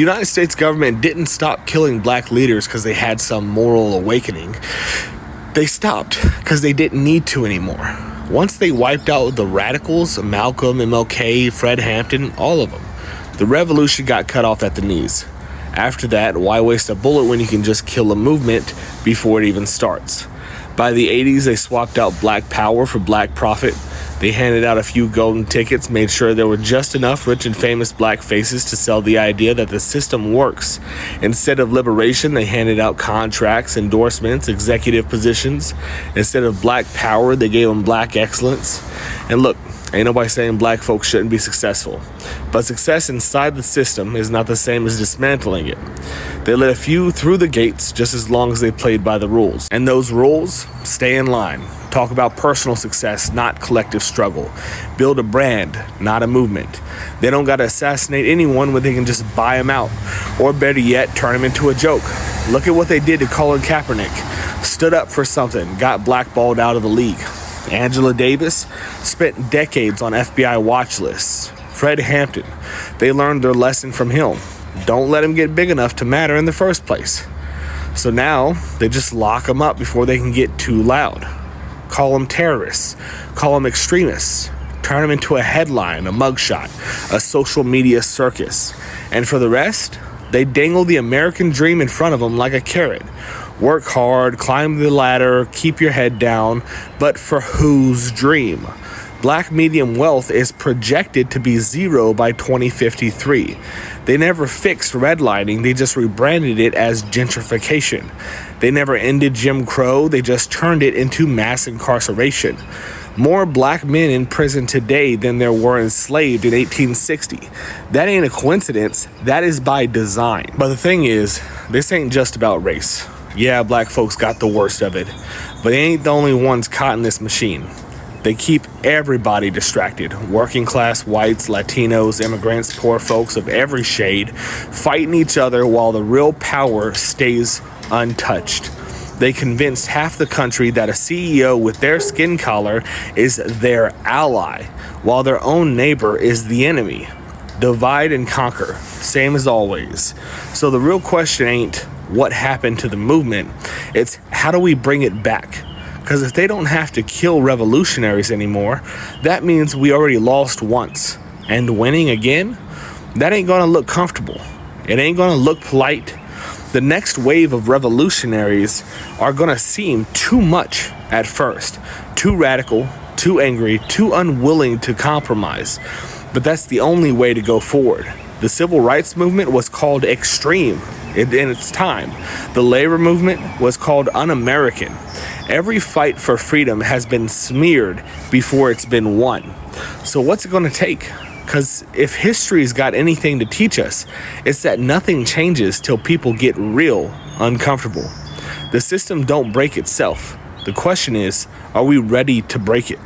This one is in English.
The United States government didn't stop killing black leaders because they had some moral awakening. They stopped because they didn't need to anymore. Once they wiped out the radicals, Malcolm, MLK, Fred Hampton, all of them, the revolution got cut off at the knees. After that, why waste a bullet when you can just kill a movement before it even starts? By the 80s, they swapped out black power for black profit. They handed out a few golden tickets, made sure there were just enough rich and famous black faces to sell the idea that the system works. Instead of liberation, they handed out contracts, endorsements, executive positions. Instead of black power, they gave them black excellence. And look, ain't nobody saying black folks shouldn't be successful. But success inside the system is not the same as dismantling it. They let a few through the gates just as long as they played by the rules. And those rules, stay in line. Talk about personal success, not collective struggle. Build a brand, not a movement. They don't gotta assassinate anyone when they can just buy them out. Or better yet, turn them into a joke. Look at what they did to Colin Kaepernick. Stood up for something, got blackballed out of the league. Angela Davis spent decades on FBI watch lists. Fred Hampton, they learned their lesson from him. Don't let him get big enough to matter in the first place. So now they just lock them up before they can get too loud. Call them terrorists, call them extremists, turn them into a headline, a mugshot, a social media circus. And for the rest, they dangle the American dream in front of them like a carrot. Work hard, climb the ladder, keep your head down, but for whose dream? Black median wealth is projected to be zero by 2053. They never fixed redlining, they just rebranded it as gentrification. They never ended Jim Crow, they just turned it into mass incarceration. More black men in prison today than there were enslaved in 1860. That ain't a coincidence, that is by design. But the thing is, this ain't just about race. Yeah, black folks got the worst of it, but they ain't the only ones caught in this machine. They keep everybody distracted. Working class whites, Latinos, immigrants, poor folks of every shade, fighting each other while the real power stays untouched. They convinced half the country that a CEO with their skin color is their ally, while their own neighbor is the enemy. Divide and conquer, same as always. So the real question ain't what happened to the movement, it's how do we bring it back? Because if they don't have to kill revolutionaries anymore, that means we already lost once. And winning again? That ain't gonna look comfortable. It ain't gonna look polite. The next wave of revolutionaries are gonna seem too much at first. Too radical, too angry, too unwilling to compromise. But that's the only way to go forward. The civil rights movement was called extreme in its time. The labor movement was called un-American. Every fight for freedom has been smeared before it's been won. So what's it going to take? Because if history's got anything to teach us, it's that nothing changes till people get real uncomfortable. The system don't break itself. The question is, are we ready to break it?